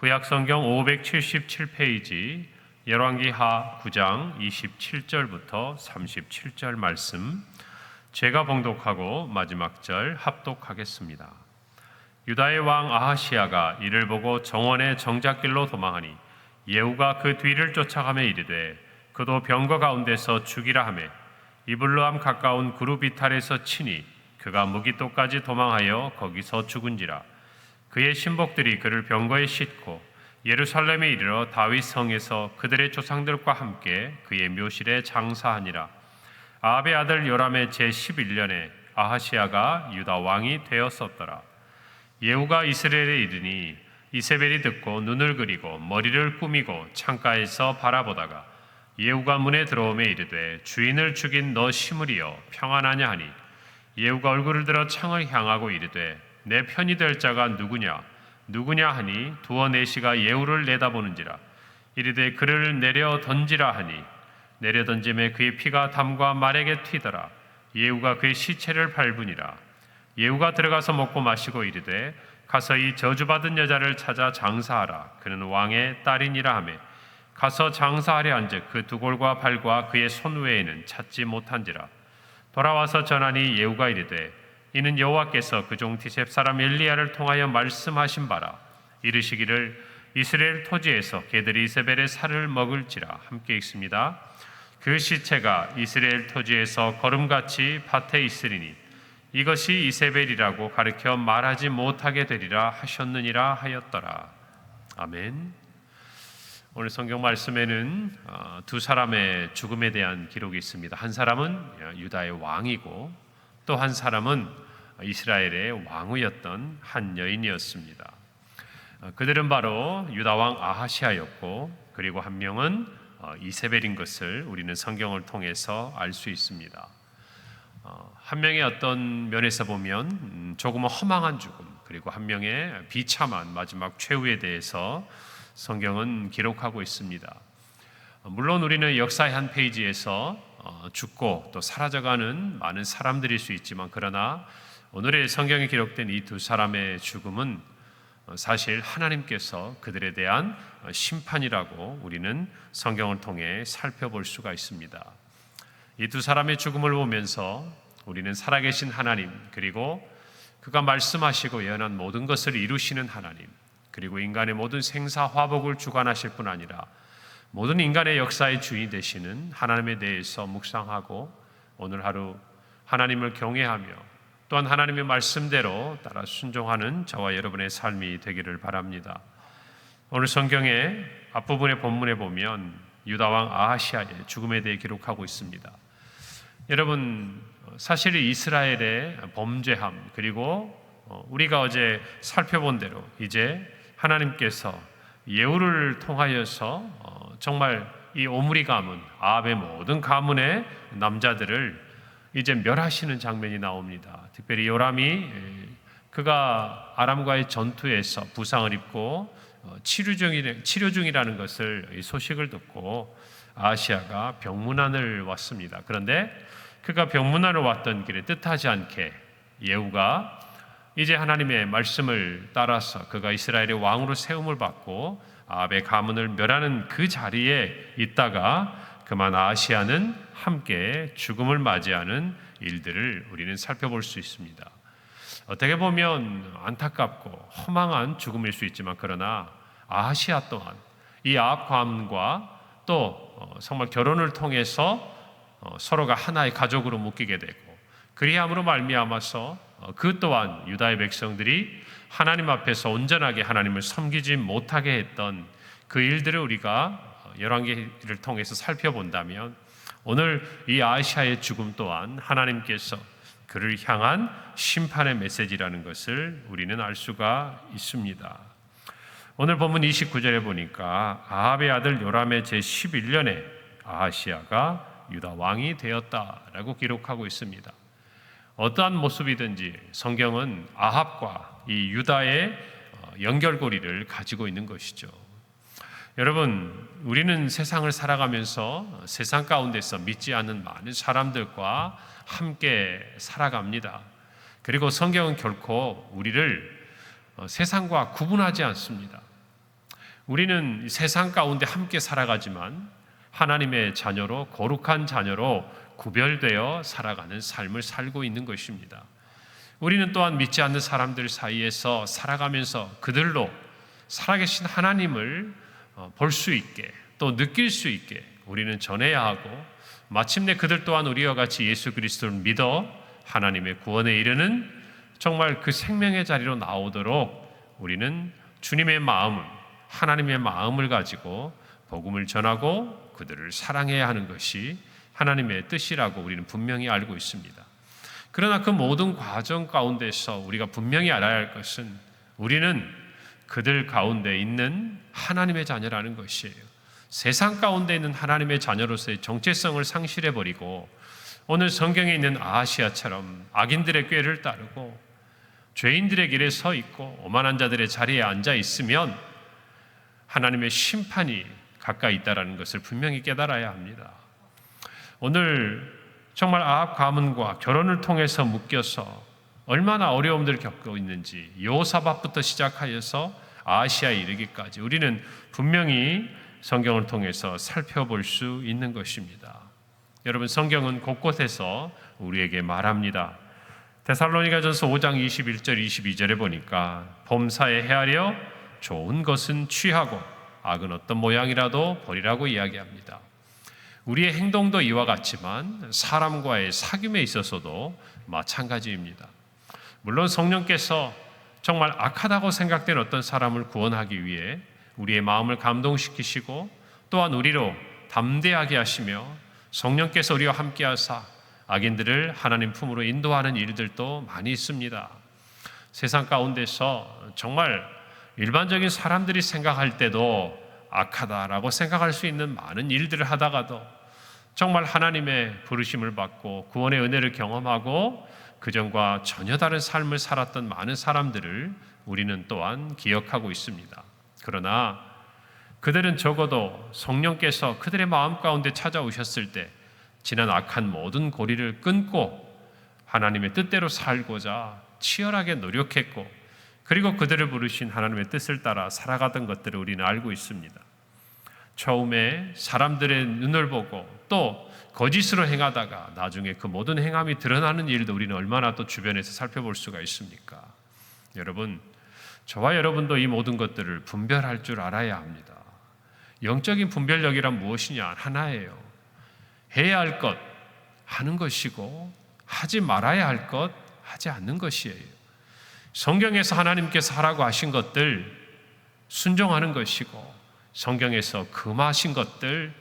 구약성경 577페이지 열왕기하 9장 27절부터 37절 말씀, 제가 봉독하고 마지막 절 합독하겠습니다. 유다의 왕 아하시야가 이를 보고 정원의 정작길로 도망하니 예후가 그 뒤를 쫓아가며 이르되 그도 병거 가운데서 죽이라 하며 이블루함 가까운 구르비탈에서 치니 그가 무기토까지 도망하여 거기서 죽은지라. 그의 신복들이 그를 병거에 싣고 예루살렘에 이르러 다윗 성에서 그들의 조상들과 함께 그의 묘실에 장사하니라. 아합의 아들 요람의 제11년에 아하시야가 유다 왕이 되었었더라. 예후가 이스라엘에 이르니 이세벨이 듣고 눈을 그리고 머리를 꾸미고 창가에서 바라보다가 예후가 문에 들어오매 이르되 주인을 죽인 너 시므리여 평안하냐 하니 예후가 얼굴을 들어 창을 향하고 이르되 내 편이 될 자가 누구냐 하니 두어 내시가 예후를 내다보는지라. 이르되 그를 내려 던지라 하니 내려 던짐에 그의 피가 담과 말에게 튀더라. 예후가 그의 시체를 밟으니라. 예후가 들어가서 먹고 마시고 이르되 가서 이 저주받은 여자를 찾아 장사하라. 그는 왕의 딸이니라 하며 가서 장사하려 한즉 그 두골과 발과 그의 손 외에는 찾지 못한지라. 돌아와서 전하니 예후가 이르되 이는 여호와께서 그종 디셉 사람 엘리야를 통하여 말씀하신 바라. 이르시기를 이스라엘 토지에서 개들이 이세벨의 살을 먹을지라. 함께 읽습니다. 그 시체가 이스라엘 토지에서 거름같이 밭에 있으리니 이것이 이세벨이라고 가르쳐 말하지 못하게 되리라 하셨느니라 하였더라. 아멘. 오늘 성경 말씀에는 두 사람의 죽음에 대한 기록이 있습니다. 한 사람은 유다의 왕이고 또 한 사람은 이스라엘의 왕후였던 한 여인이었습니다. 그들은 바로 유다 왕 아하시아였고 그리고 한 명은 이세벨인 것을 우리는 성경을 통해서 알 수 있습니다. 한 명의 어떤 면에서 보면 조금은 허망한 죽음, 그리고 한 명의 비참한 마지막 최후에 대해서 성경은 기록하고 있습니다. 물론 우리는 역사의 한 페이지에서 죽고 또 사라져가는 많은 사람들일 수 있지만, 그러나 오늘의 성경에 기록된 이 두 사람의 죽음은 사실 하나님께서 그들에 대한 심판이라고 우리는 성경을 통해 살펴볼 수가 있습니다. 이 두 사람의 죽음을 보면서 우리는 살아계신 하나님, 그리고 그가 말씀하시고 예언한 모든 것을 이루시는 하나님, 그리고 인간의 모든 생사화복을 주관하실 뿐 아니라 모든 인간의 역사의 주인이 되시는 하나님에 대해서 묵상하고 오늘 하루 하나님을 경외하며 또한 하나님의 말씀대로 따라 순종하는 저와 여러분의 삶이 되기를 바랍니다. 오늘 성경의 앞부분의 본문에 보면 유다왕 아하시아의 죽음에 대해 기록하고 있습니다. 여러분, 사실 이스라엘의 범죄함, 그리고 우리가 어제 살펴본 대로 이제 하나님께서 예후를 통하여서 정말 이 오므리 가문, 아합의 모든 가문의 남자들을 이제 멸하시는 장면이 나옵니다. 특별히 요람이 그가 아람과의 전투에서 부상을 입고 치료 중이라는 것을 이 소식을 듣고 아하시아가 병문안을 왔습니다. 그런데 그가 병문안을 왔던 길에 뜻하지 않게 예후가 이제 하나님의 말씀을 따라서 그가 이스라엘의 왕으로 세움을 받고 아합의 가문을 멸하는 그 자리에 있다가 그만 아하시아는 함께 죽음을 맞이하는 일들을 우리는 살펴볼 수 있습니다. 어떻게 보면 안타깝고 허망한 죽음일 수 있지만, 그러나 아하시아 또한 이 아합 가문과 또 정말 결혼을 통해서 서로가 하나의 가족으로 묶이게 되고, 그리함으로 말미암아서 그 또한 유다의 백성들이 하나님 앞에서 온전하게 하나님을 섬기지 못하게 했던 그 일들을 우리가 열왕기를 통해서 살펴본다면, 오늘 이 아하시아의 죽음 또한 하나님께서 그를 향한 심판의 메시지라는 것을 우리는 알 수가 있습니다. 오늘 본문 29절에 보니까 아합의 아들 요람의 제11년에 아하시아가 유다 왕이 되었다라고 기록하고 있습니다. 어떠한 모습이든지 성경은 아합과 이 유다의 연결고리를 가지고 있는 것이죠. 여러분, 우리는 세상을 살아가면서 세상 가운데서 믿지 않는 많은 사람들과 함께 살아갑니다. 그리고 성경은 결코 우리를 세상과 구분하지 않습니다. 우리는 세상 가운데 함께 살아가지만 하나님의 자녀로, 거룩한 자녀로 구별되어 살아가는 삶을 살고 있는 것입니다. 우리는 또한 믿지 않는 사람들 사이에서 살아가면서 그들로 살아계신 하나님을 볼 수 있게, 또 느낄 수 있게 우리는 전해야 하고, 마침내 그들 또한 우리와 같이 예수 그리스도를 믿어 하나님의 구원에 이르는 정말 그 생명의 자리로 나오도록 우리는 주님의 마음을, 하나님의 마음을 가지고 복음을 전하고 그들을 사랑해야 하는 것이 하나님의 뜻이라고 우리는 분명히 알고 있습니다. 그러나 그 모든 과정 가운데서 우리가 분명히 알아야 할 것은 우리는 그들 가운데 있는 하나님의 자녀라는 것이에요. 세상 가운데 있는 하나님의 자녀로서의 정체성을 상실해버리고 오늘 성경에 있는 아하시아처럼 악인들의 꾀를 따르고 죄인들의 길에 서 있고 오만한 자들의 자리에 앉아 있으면 하나님의 심판이 가까이 있다는 것을 분명히 깨달아야 합니다. 오늘 정말 아합 가문과 결혼을 통해서 묶여서 얼마나 어려움들을 겪고 있는지 여호사밧부터 시작하여서 아시아에 이르기까지 우리는 분명히 성경을 통해서 살펴볼 수 있는 것입니다. 여러분, 성경은 곳곳에서 우리에게 말합니다. 데살로니가전서 5장 21절 22절에 보니까 범사에 헤아려 좋은 것은 취하고 악은 어떤 모양이라도 버리라고 이야기합니다. 우리의 행동도 이와 같지만 사람과의 사귐에 있어서도 마찬가지입니다. 물론 성령께서 정말 악하다고 생각된 어떤 사람을 구원하기 위해 우리의 마음을 감동시키시고 또한 우리로 담대하게 하시며 성령께서 우리와 함께 하사 악인들을 하나님 품으로 인도하는 일들도 많이 있습니다. 세상 가운데서 정말 일반적인 사람들이 생각할 때도 악하다라고 생각할 수 있는 많은 일들을 하다가도 정말 하나님의 부르심을 받고 구원의 은혜를 경험하고 그전과 전혀 다른 삶을 살았던 많은 사람들을 우리는 또한 기억하고 있습니다. 그러나 그들은 적어도 성령께서 그들의 마음 가운데 찾아오셨을 때 지난 악한 모든 고리를 끊고 하나님의 뜻대로 살고자 치열하게 노력했고, 그리고 그들을 부르신 하나님의 뜻을 따라 살아가던 것들을 우리는 알고 있습니다. 처음에 사람들의 눈을 보고 또 거짓으로 행하다가 나중에 그 모든 행함이 드러나는 일도 우리는 얼마나 또 주변에서 살펴볼 수가 있습니까? 여러분, 저와 여러분도 이 모든 것들을 분별할 줄 알아야 합니다. 영적인 분별력이란 무엇이냐? 하나예요. 해야 할 것 하는 것이고 하지 말아야 할 것 하지 않는 것이에요. 성경에서 하나님께서 하라고 하신 것들 순종하는 것이고 성경에서 금하신 것들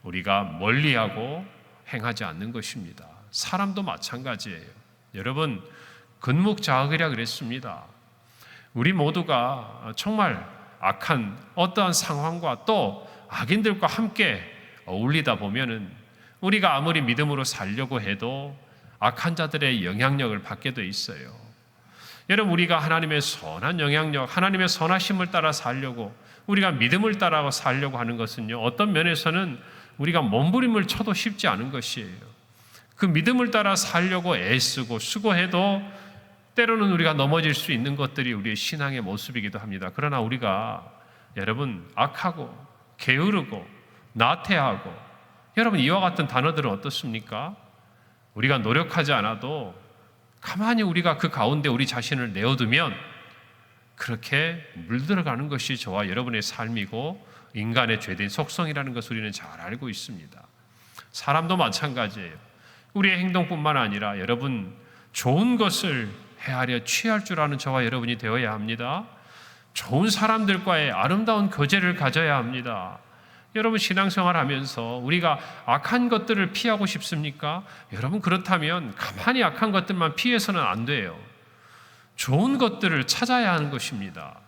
우리가 멀리하고 행하지 않는 것입니다. 사람도 마찬가지예요. 여러분, 근묵자학이라 그랬습니다. 우리 모두가 정말 악한 어떠한 상황과 또 악인들과 함께 어울리다 보면은 우리가 아무리 믿음으로 살려고 해도 악한 자들의 영향력을 받게 돼 있어요. 여러분, 우리가 하나님의 선한 영향력, 하나님의 선하심을 따라 살려고, 우리가 믿음을 따라 살려고 하는 것은요, 어떤 면에서는 우리가 몸부림을 쳐도 쉽지 않은 것이에요. 그 믿음을 따라 살려고 애쓰고 수고해도 때로는 우리가 넘어질 수 있는 것들이 우리의 신앙의 모습이기도 합니다. 그러나 우리가 여러분 악하고 게으르고 나태하고, 여러분 이와 같은 단어들은 어떻습니까? 우리가 노력하지 않아도 가만히 우리가 그 가운데 우리 자신을 내어두면 그렇게 물들어가는 것이 저와 여러분의 삶이고 인간의 죄된 속성이라는 것을 우리는 잘 알고 있습니다. 사람도 마찬가지예요. 우리의 행동뿐만 아니라 여러분 좋은 것을 헤아려 취할 줄 아는 저와 여러분이 되어야 합니다. 좋은 사람들과의 아름다운 교제를 가져야 합니다. 여러분, 신앙생활 하면서 우리가 악한 것들을 피하고 싶습니까? 여러분, 그렇다면 가만히 악한 것들만 피해서는 안 돼요. 좋은 것들을 찾아야 하는 것입니다.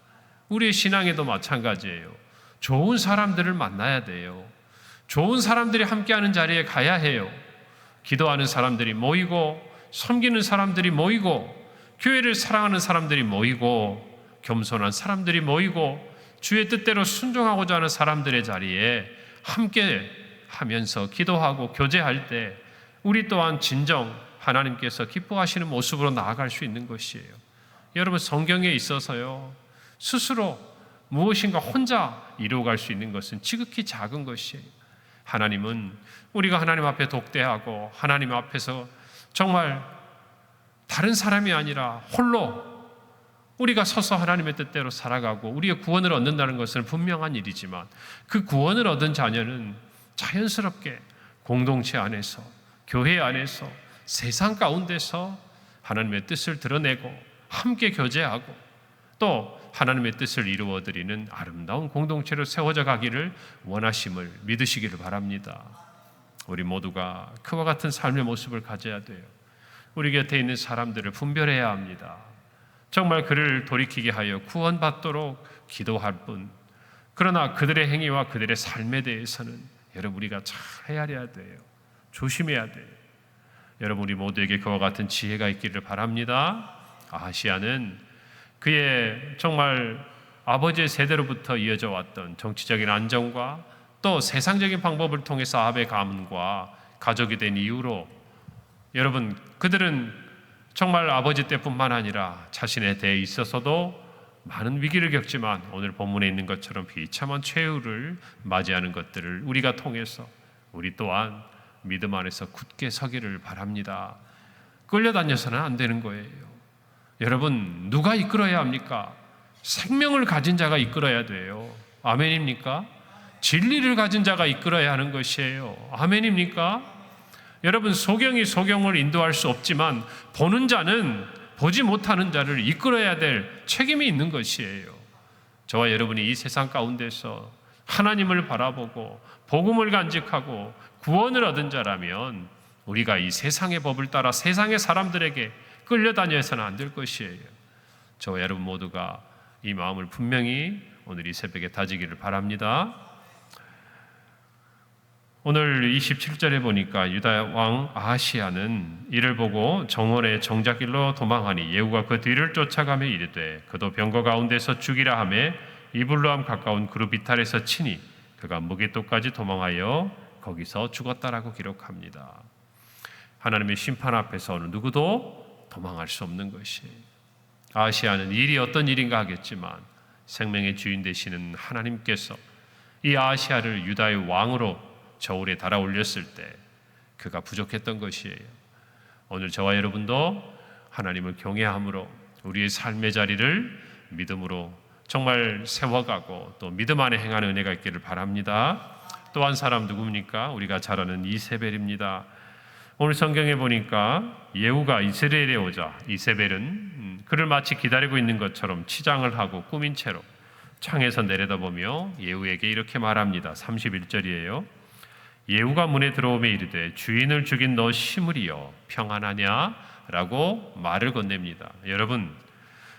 우리의 신앙에도 마찬가지예요. 좋은 사람들을 만나야 돼요. 좋은 사람들이 함께하는 자리에 가야 해요. 기도하는 사람들이 모이고 섬기는 사람들이 모이고 교회를 사랑하는 사람들이 모이고 겸손한 사람들이 모이고 주의 뜻대로 순종하고자 하는 사람들의 자리에 함께 하면서 기도하고 교제할 때 우리 또한 진정 하나님께서 기뻐하시는 모습으로 나아갈 수 있는 것이에요. 여러분, 성경에 있어서요, 스스로 무엇인가 혼자 이루어갈 수 있는 것은 지극히 작은 것이에요. 하나님은 우리가 하나님 앞에 독대하고 하나님 앞에서 정말 다른 사람이 아니라 홀로 우리가 서서 하나님의 뜻대로 살아가고 우리의 구원을 얻는다는 것은 분명한 일이지만 그 구원을 얻은 자녀는 자연스럽게 공동체 안에서, 교회 안에서, 세상 가운데서 하나님의 뜻을 드러내고 함께 교제하고 또 하나님의 뜻을 이루어드리는 아름다운 공동체로 세워져 가기를 원하심을 믿으시기를 바랍니다. 우리 모두가 그와 같은 삶의 모습을 가져야 돼요. 우리 곁에 있는 사람들을 분별해야 합니다. 정말 그를 돌이키게 하여 구원받도록 기도할 뿐, 그러나 그들의 행위와 그들의 삶에 대해서는 여러분 우리가 잘 헤아려야 돼요. 조심해야 돼요. 여러분 우리 모두에게 그와 같은 지혜가 있기를 바랍니다. 아하시아는 그의 정말 아버지의 세대로부터 이어져 왔던 정치적인 안정과 또 세상적인 방법을 통해서 아합의 가문과 가족이 된 이후로 여러분 그들은 정말 아버지 때뿐만 아니라 자신에 대해 있어서도 많은 위기를 겪지만 오늘 본문에 있는 것처럼 비참한 최후를 맞이하는 것들을 우리가 통해서 우리 또한 믿음 안에서 굳게 서기를 바랍니다. 끌려다녀서는 안 되는 거예요. 여러분 누가 이끌어야 합니까? 생명을 가진 자가 이끌어야 돼요. 아멘입니까? 진리를 가진 자가 이끌어야 하는 것이에요. 아멘입니까? 여러분 소경이 소경을 인도할 수 없지만 보는 자는 보지 못하는 자를 이끌어야 될 책임이 있는 것이에요. 저와 여러분이 이 세상 가운데서 하나님을 바라보고 복음을 간직하고 구원을 얻은 자라면 우리가 이 세상의 법을 따라 세상의 사람들에게 끌려다녀서는 안 될 것이에요. 저와 여러분 모두가 이 마음을 분명히 오늘 이 새벽에 다지기를 바랍니다. 오늘 27절에 보니까 유다 왕 아하시아는 이를 보고 정원의 정작길로 도망하니 예후가 그 뒤를 쫓아가며 이르되 그도 병거 가운데서 죽이라 하매 이블루함 가까운 그룹 이탈에서 치니 그가 무게도까지 도망하여 거기서 죽었다라고 기록합니다. 하나님의 심판 앞에서 어느 누구도 도망할 수 없는 것이에요. 아하시아는 일이 어떤 일인가 하겠지만 생명의 주인 되시는 하나님께서 이 아하시아를 유다의 왕으로 저울에 달아올렸을 때 그가 부족했던 것이에요. 오늘 저와 여러분도 하나님을 경외함으로 우리의 삶의 자리를 믿음으로 정말 세워가고 또 믿음 안에 행하는 은혜가 있기를 바랍니다. 또 한 사람 누굽니까? 우리가 잘 아는 이세벨입니다. 오늘 성경에 보니까 예후가 이스라엘에 오자 이세벨은 그를 마치 기다리고 있는 것처럼 치장을 하고 꾸민 채로 창에서 내려다보며 예후에게 이렇게 말합니다. 31절이에요. 예후가 문에 들어오며 이르되 주인을 죽인 너 시므리여 평안하냐? 라고 말을 건넵니다. 여러분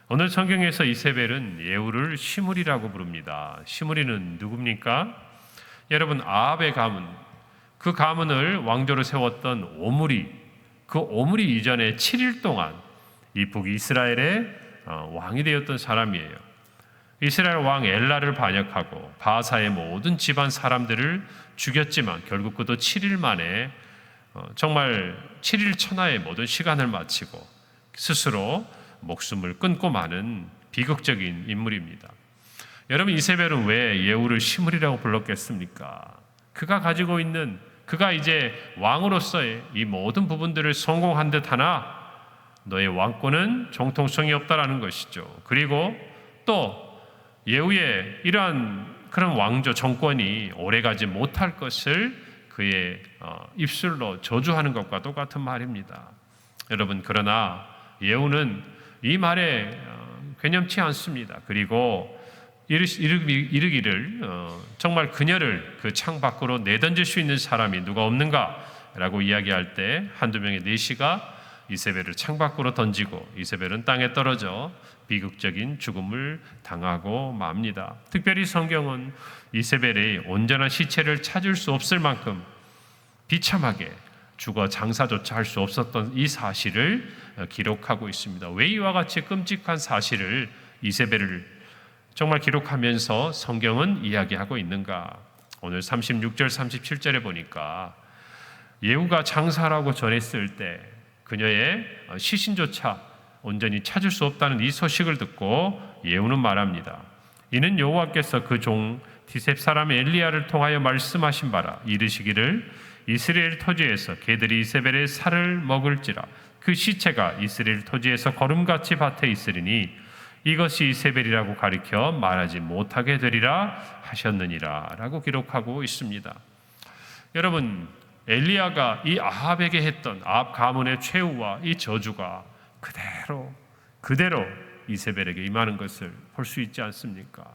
오늘 성경에서 이세벨은 예후를 시므리라고 부릅니다. 시므리는 누굽니까? 여러분 아합의 가문, 그 가문을 왕조로 세웠던 오므리, 그 오므리 이전에 7일 동안 이 북이스라엘의 왕이 되었던 사람이에요. 이스라엘 왕 엘라를 반역하고 바사의 모든 집안 사람들을 죽였지만 결국 그도 7일 만에 정말 7일 천하의 모든 시간을 마치고 스스로 목숨을 끊고 마는 비극적인 인물입니다. 여러분 이세벨은 왜 예후를 시므리라고 불렀겠습니까? 그가 가지고 있는 그가 이제 왕으로서의 이 모든 부분들을 성공한 듯 하나 너의 왕권은 정통성이 없다라는 것이죠. 그리고 또 예후의 이러한 그런 왕조 정권이 오래가지 못할 것을 그의 입술로 저주하는 것과 똑같은 말입니다. 여러분 그러나 예후는 이 말에 괴념치 않습니다. 그리고 이르기를 정말 그녀를 그 창 밖으로 내던질 수 있는 사람이 누가 없는가라고 이야기할 때 한두 명의 내시가 이세벨을 창 밖으로 던지고 이세벨은 땅에 떨어져 비극적인 죽음을 당하고 맙니다. 특별히 성경은 이세벨의 온전한 시체를 찾을 수 없을 만큼 비참하게 죽어 장사조차 할 수 없었던 이 사실을 기록하고 있습니다. 왜 이와 같이 끔찍한 사실을 이세벨을 정말 기록하면서 성경은 이야기하고 있는가? 오늘 36절 37절에 보니까 예후가 장사라고 전했을 때 그녀의 시신조차 온전히 찾을 수 없다는 이 소식을 듣고 예후는 말합니다. 이는 여호와께서 그 종 디셉 사람 엘리야를 통하여 말씀하신 바라. 이르시기를 이스라엘 토지에서 개들이 이세벨의 살을 먹을지라. 그 시체가 이스라엘 토지에서 거름같이 밭에 있으리니 이것이 이세벨이라고 가리켜 말하지 못하게 되리라 하셨느니라 라고 기록하고 있습니다. 여러분, 엘리야가 이 아합에게 했던 아합 가문의 최후와 이 저주가 그대로 이세벨에게 임하는 것을 볼 수 있지 않습니까?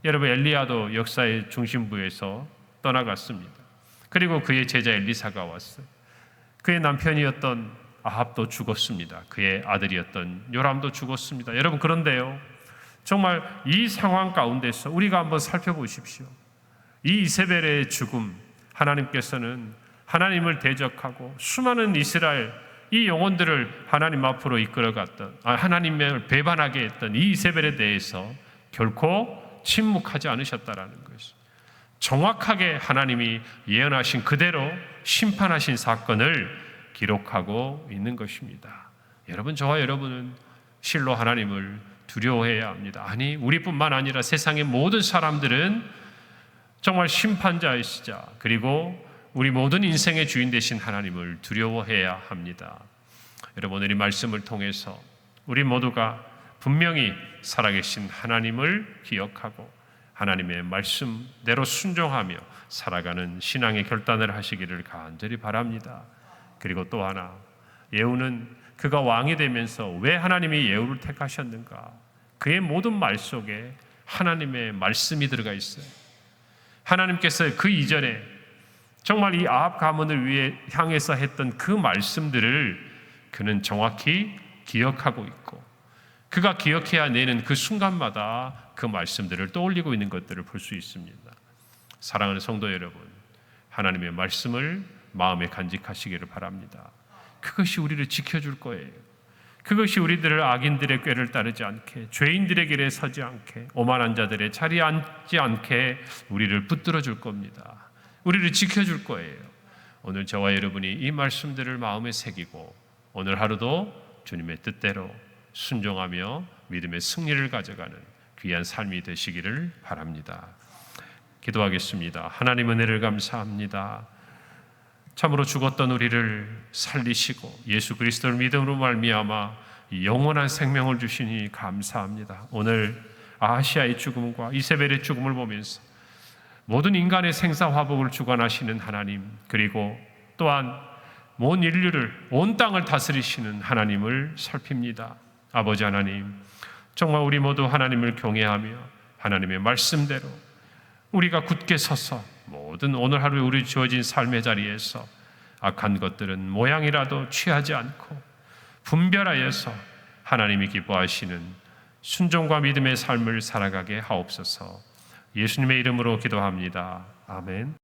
여러분, 엘리야도 역사의 중심부에서 떠나갔습니다. 그리고 그의 제자 엘리사가 왔어요. 그의 남편이었던 아합도 죽었습니다. 그의 아들이었던 요람도 죽었습니다. 여러분, 그런데요, 정말 이 상황 가운데서 우리가 한번 살펴보십시오. 이 이세벨의 죽음, 하나님께서는 하나님을 대적하고 수많은 이스라엘 이 영혼들을 하나님 앞으로 이끌어갔던, 하나님을 배반하게 했던 이 이세벨에 대해서 결코 침묵하지 않으셨다라는 것이, 정확하게 하나님이 예언하신 그대로 심판하신 사건을 기록하고 있는 것입니다. 여러분, 저와 여러분은 실로 하나님을 두려워해야 합니다. 아니, 우리뿐만 아니라 세상의 모든 사람들은 정말 심판자이시자, 그리고 우리 모든 인생의 주인 되신 하나님을 두려워해야 합니다. 여러분, 오늘 이 말씀을 통해서 우리 모두가 분명히 살아계신 하나님을 기억하고 하나님의 말씀대로 순종하며 살아가는 신앙의 결단을 하시기를 간절히 바랍니다. 그리고 또 하나, 예후는 그가 왕이 되면서 왜 하나님이 예후를 택하셨는가? 그의 모든 말 속에 하나님의 말씀이 들어가 있어요. 하나님께서 그 이전에 정말 이 아합 가문을 위해 향해서 했던 그 말씀들을 그는 정확히 기억하고 있고, 그가 기억해야 내는 그 순간마다 그 말씀들을 떠올리고 있는 것들을 볼 수 있습니다. 사랑하는 성도 여러분, 하나님의 말씀을 마음에 간직하시기를 바랍니다. 그것이 우리를 지켜줄 거예요. 그것이 우리들을 악인들의 꾀를 따르지 않게, 죄인들의 길에 서지 않게, 오만한 자들의 자리에 앉지 않게 우리를 붙들어 줄 겁니다. 우리를 지켜줄 거예요. 오늘 저와 여러분이 이 말씀들을 마음에 새기고 오늘 하루도 주님의 뜻대로 순종하며 믿음의 승리를 가져가는 귀한 삶이 되시기를 바랍니다. 기도하겠습니다. 하나님, 은혜를 감사합니다. 참으로 죽었던 우리를 살리시고 예수 그리스도를 믿음으로 말미암아 영원한 생명을 주시니 감사합니다. 오늘 아하시아의 죽음과 이세벨의 죽음을 보면서 모든 인간의 생사화복을 주관하시는 하나님, 그리고 또한 온 인류를, 온 땅을 다스리시는 하나님을 살핍니다. 아버지 하나님, 정말 우리 모두 하나님을 경외하며 하나님의 말씀대로 우리가 굳게 서서 모든 오늘 하루에 우리 주어진 삶의 자리에서 악한 것들은 모양이라도 취하지 않고 분별하여서 하나님이 기뻐하시는 순종과 믿음의 삶을 살아가게 하옵소서. 예수님의 이름으로 기도합니다. 아멘.